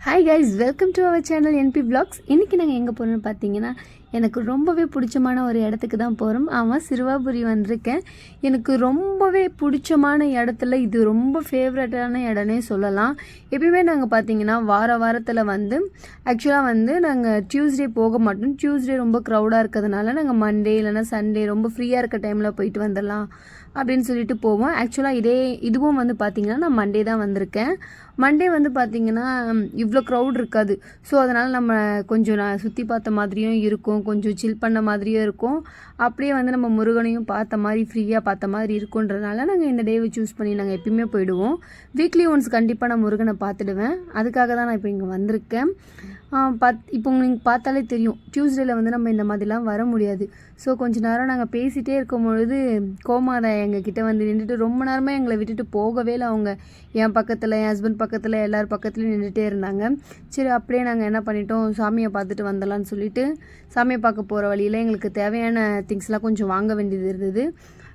Hi guys, welcome to our channel NP vlogs. இன்றைக்கி நாங்கள் எங்கே போகிறோம்னு பார்த்தீங்கன்னா, எனக்கு ரொம்பவே பிடிச்சமான ஒரு இடத்துக்கு தான் போகிறோம். ஆமாம், சிறுவாபுரி வந்திருக்கேன். எனக்கு ரொம்பவே பிடிச்சமான இடத்துல இது ரொம்ப ஃபேவரட்டான இடம்னே சொல்லலாம். எப்பயுமே நாங்கள் பார்த்தீங்கன்னா வாரத்தில் ஆக்சுவலாக நாங்கள் டியூஸ்டே போக மாட்டோம். டியூஸ்டே ரொம்ப க்ரௌடாக இருக்கிறதுனால நாங்கள் மண்டே இல்லைனா சண்டே ரொம்ப ஃப்ரீயாக இருக்க டைமில் போயிட்டு வந்துடலாம் அப்படின்னு சொல்லிட்டு போவோம். ஆக்சுவலாக இதுவும் பார்த்திங்கன்னா நான் மண்டே தான் வந்திருக்கேன். மண்டே பார்த்திங்கன்னா இவ்வளோ க்ரௌட் இருக்காது. ஸோ அதனால் நம்ம கொஞ்சம் நான் சுற்றி பார்த்த மாதிரியும் இருக்கும், கொஞ்சம் சில் பண்ண மாதிரியும் இருக்கும். அப்படியே நம்ம முருகனையும் பார்த்த மாதிரி ஃப்ரீயாக பார்த்த மாதிரி இருக்குன்றதுனால நாங்கள் இந்த டேவை சூஸ் பண்ணி நாங்கள் எப்பயுமே போயிடுவோம். வீக்லி ஒன்ஸ் கண்டிப்பாக நான் முருகனை பார்த்துடுவேன். அதுக்காக தான் நான் இப்போ இங்கே வந்திருக்கேன். இப்போ நீங்கள் பார்த்தாலே தெரியும், டியூஸ்டேயில் நம்ம இந்த மாதிரிலாம் வர முடியாது. ஸோ கொஞ்ச நேரம் நாங்கள் பேசிகிட்டே இருக்கும்பொழுது கோமாதா எங்ககிட்ட நின்றுட்டு ரொம்ப நேரமாக எங்களை விட்டுட்டு போகவே இல்லை. அவங்க என் பக்கத்தில், என் ஹஸ்பண்ட் பக்கத்தில், எல்லார் பக்கத்துலையும் நின்றுட்டே இருந்தாங்க. சரி, அப்படியே நாங்கள் என்ன பண்ணிட்டோம், சாமியை பார்த்துட்டு வந்துடலான்னு சொல்லிட்டு சாமியை பார்க்க போகிற வழியில் எங்களுக்கு தேவையான திங்ஸ்லாம் கொஞ்சம் வாங்க வேண்டியது இருந்தது.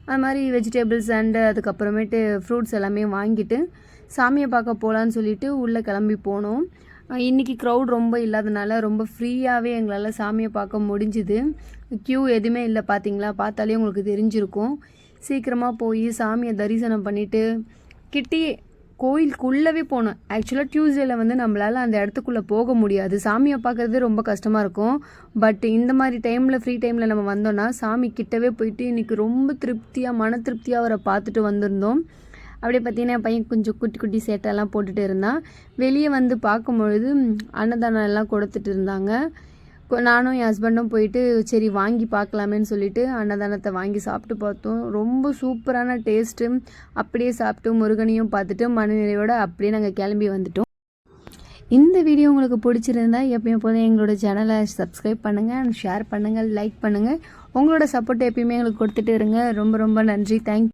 அது மாதிரி வெஜிடபிள்ஸ் அண்டு அதுக்கப்புறமேட்டு ஃப்ரூட்ஸ் எல்லாமே வாங்கிட்டு சாமியை பார்க்க போகலான்னு சொல்லிட்டு உள்ளே கிளம்பி போனோம். இன்றைக்கி க்ரௌட் ரொம்ப இல்லாதனால ரொம்ப ஃப்ரீயாகவே எங்களால் சாமியை பார்க்க முடிஞ்சுது. க்யூ எதுவுமே இல்லை, பார்த்தீங்களா? பார்த்தாலே உங்களுக்கு தெரிஞ்சிருக்கும். சீக்கிரமாக போய் சாமியை தரிசனம் பண்ணிவிட்டு கிட்டேயே கோயிலுக்குள்ளவே போனோம். ஆக்சுவலாக டியூஸ்டேயில் நம்மளால் அந்த இடத்துக்குள்ளே போக முடியாது. சாமியை பார்க்குறது ரொம்ப கஷ்டமாக இருக்கும். பட் இந்த மாதிரி டைமில், ஃப்ரீ டைமில் நம்ம வந்தோன்னா சாமி கிட்டவே போயிட்டு இன்றைக்கி ரொம்ப திருப்தியாக, மன திருப்தியாக அவரை பார்த்துட்டு வந்திருந்தோம். அப்படியே பார்த்தீங்கன்னா என் பையன் கொஞ்சம் குட்டி குட்டி சேட்டெல்லாம் போட்டுட்டு இருந்தான். வெளியே பார்க்கும்பொழுது அன்னதானம் எல்லாம் கொடுத்துட்டு இருந்தாங்க. நானும் என் ஹஸ்பண்டும் போயிட்டு சரி வாங்கி பார்க்கலாமேன்னு சொல்லிட்டு அன்னதானத்தை வாங்கி சாப்பிட்டு பார்த்தோம். ரொம்ப சூப்பரான டேஸ்ட்டு. அப்படியே சாப்பிட்டு முருகனையும் பார்த்துட்டு மனநிறைவோடு அப்படியே நாங்கள் கிளம்பி வந்துட்டோம். இந்த வீடியோ உங்களுக்கு பிடிச்சிருந்தா எப்பயும் போதும் எங்களோட சேனலை சப்ஸ்கிரைப் பண்ணுங்கள், ஷேர் பண்ணுங்கள், லைக் பண்ணுங்கள். உங்களோட சப்போர்ட் எப்பயுமே எங்களுக்கு கொடுத்துட்டு இருங்க. ரொம்ப ரொம்ப நன்றி. தேங்க்யூ.